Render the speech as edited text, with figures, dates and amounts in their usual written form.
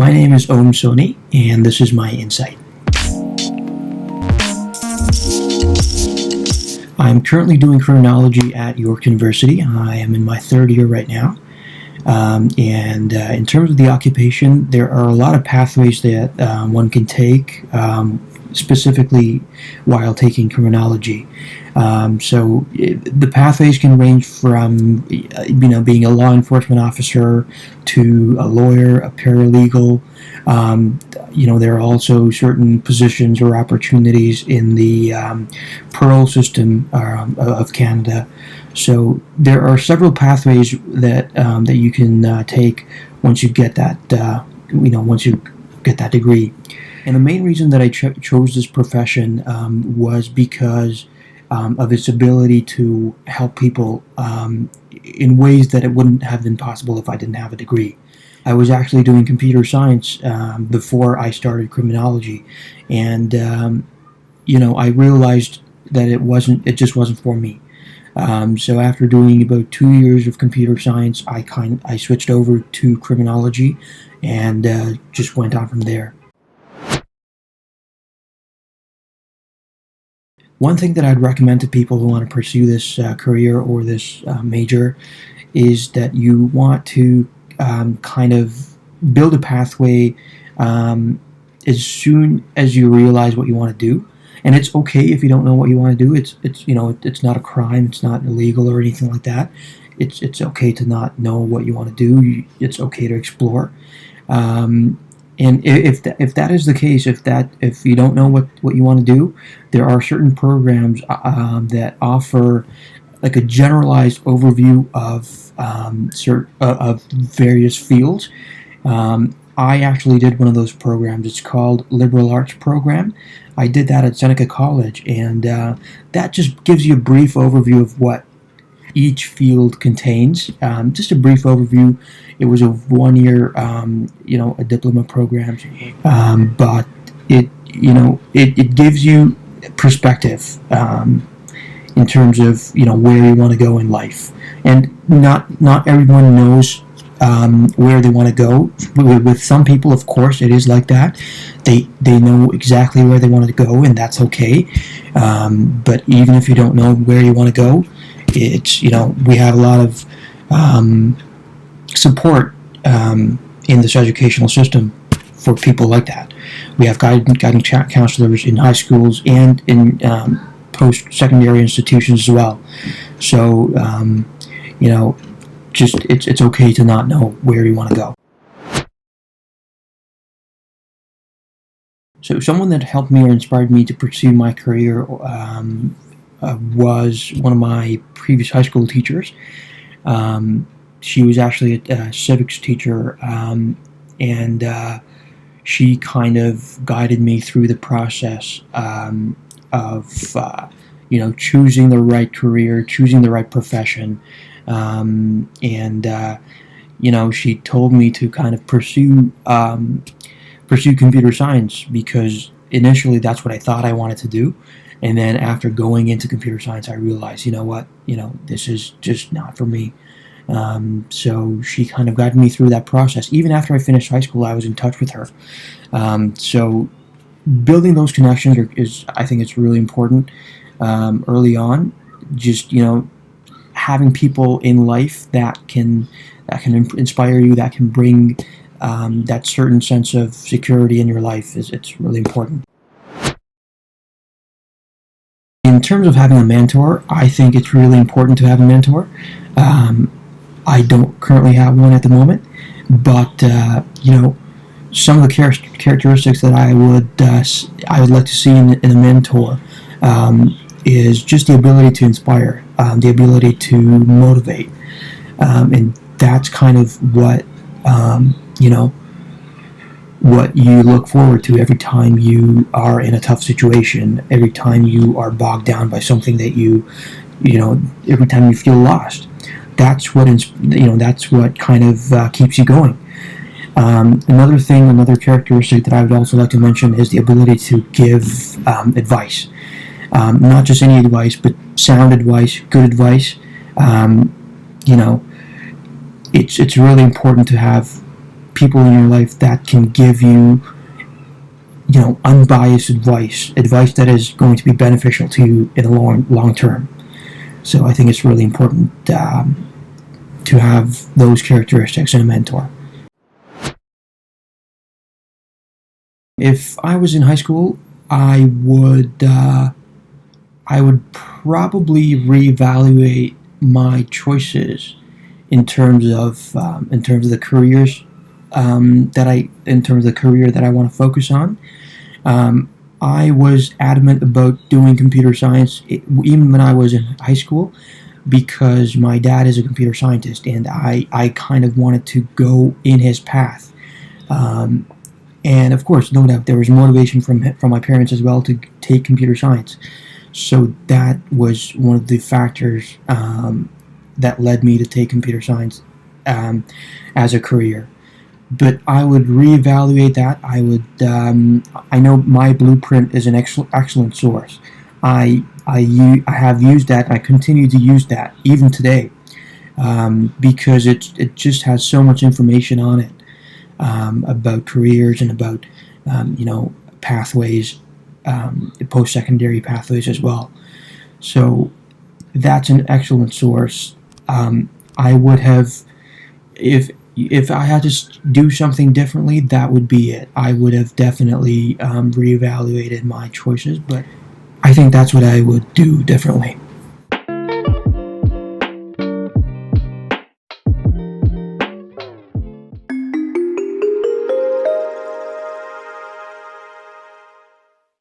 My name is Soni, and this is my insight. I'm currently doing criminology at York University. I am in my third year right now. In terms of the occupation, there are a lot of pathways that one can take, specifically while taking criminology. The pathways can range from being a law enforcement officer to a lawyer, a paralegal. There are also certain positions or opportunities in the parole system of Canada. So there are several pathways that you can take once you get that degree. And the main reason that I chose this profession was because of its ability to help people in ways that it wouldn't have been possible if I didn't have a degree. I was actually doing computer science before I started criminology, and I realized that it just wasn't for me. So after doing about 2 years of computer science, I switched over to criminology and just went on from there. One thing that I'd recommend to people who want to pursue this career or this major is that you want to kind of build a pathway as soon as you realize what you want to do. And it's okay if you don't know what you want to do. It's not a crime. It's not illegal or anything like that. It's okay to not know what you want to do. It's okay to explore. And if that is the case, if you don't know what you want to do, there are certain programs that offer like a generalized overview of various fields. I actually did one of those programs. It's called Liberal Arts Program. I did that at Seneca College, and that just gives you a brief overview of what each field contains. Just a brief overview. It was a 1 year, a diploma program, but it gives you perspective in terms of where you want to go in life, and not everyone knows where they want to go. With some people, of course, it is like that. They know exactly where they want to go, and that's okay. But even if you don't know where you want to go, we have a lot of support in this educational system for people like that. We have guiding counselors in high schools and in post-secondary institutions as well. So, it's okay to not know where you want to go. So someone that helped me or inspired me to pursue my career was one of my previous high school teachers. She was actually a civics teacher, and she kind of guided me through the process of choosing the right career, choosing the right profession, she told me to kind of pursue computer science, because initially that's what I thought I wanted to do. And then after going into computer science, I realized, this is just not for me. So she kind of guided me through that process. Even after I finished high school, I was in touch with her. So building those connections I think it's really important early on. Just, having people in life that can inspire you, that can bring that certain sense of security in your life it's really important. In terms of having a mentor, I think it's really important to have a mentor. I don't currently have one at the moment, but some of the characteristics that I would like to see in a mentor is just the ability to inspire, the ability to motivate, and that's kind of what what you look forward to every time you are in a tough situation, every time you are bogged down by something that every time you feel lost. That's what kind of keeps you going. Another characteristic that I would also like to mention is the ability to give advice. Not just any advice, but sound advice, good advice. It's really important to have people in your life that can give you, unbiased advice that is going to be beneficial to you in the long term. So I think it's really important to have those characteristics in a mentor. If I was in high school, I would probably reevaluate my choices in terms of the careers in terms of the career that I want to focus on. I was adamant about doing computer science even when I was in high school, because my dad is a computer scientist, and I kind of wanted to go in his path. And of course, no doubt, there was motivation from my parents as well to take computer science. So that was one of the factors that led me to take computer science as a career. But I would reevaluate that. I know my blueprint is an excellent source. I have used that, and I continue to use that even today, because it just has so much information on it, about careers and about pathways, post-secondary pathways as well. So that's an excellent source. I would have, if I had to do something differently, that would be it. I would have definitely reevaluated my choices, but I think that's what I would do differently.